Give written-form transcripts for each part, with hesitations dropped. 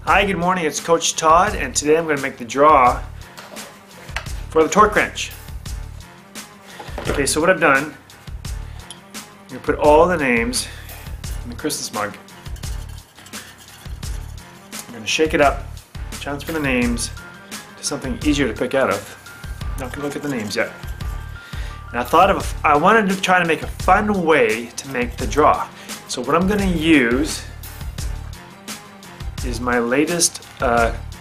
Hi, good morning, it's Coach Todd, and today I'm going to make the draw for the torque wrench. Okay, so what I've done, I'm going to put all the names in the Christmas mug. I'm going to shake it up, transfer the names to something easier to pick out of. Not going to look at the names yet. And I wanted to try to make a fun way to make the draw. So what I'm going to use is my latest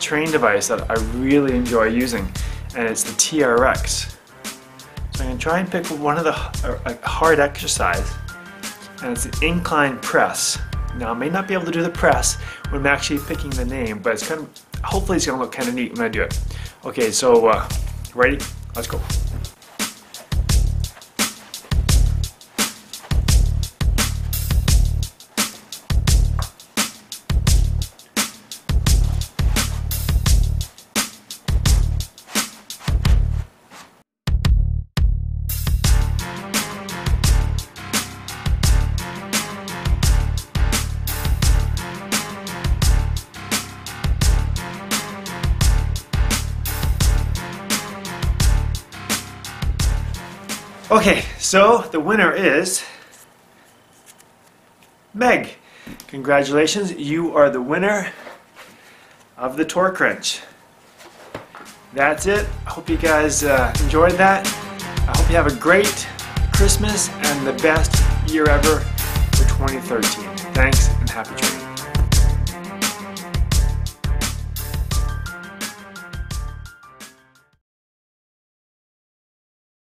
train device that I really enjoy using, and it's the TRX. So I'm going to try and pick one of the hard exercise, and it's the incline press. Now I may not be able to do the press when I'm actually picking the name, but it's hopefully it's going to look kind of neat when I do it. Okay, so ready? Let's go. Okay, so the winner is Meg. Congratulations, you are the winner of the torque wrench. That's it. I hope you guys enjoyed that. I hope you have a great Christmas and the best year ever for 2013. Thanks and happy training.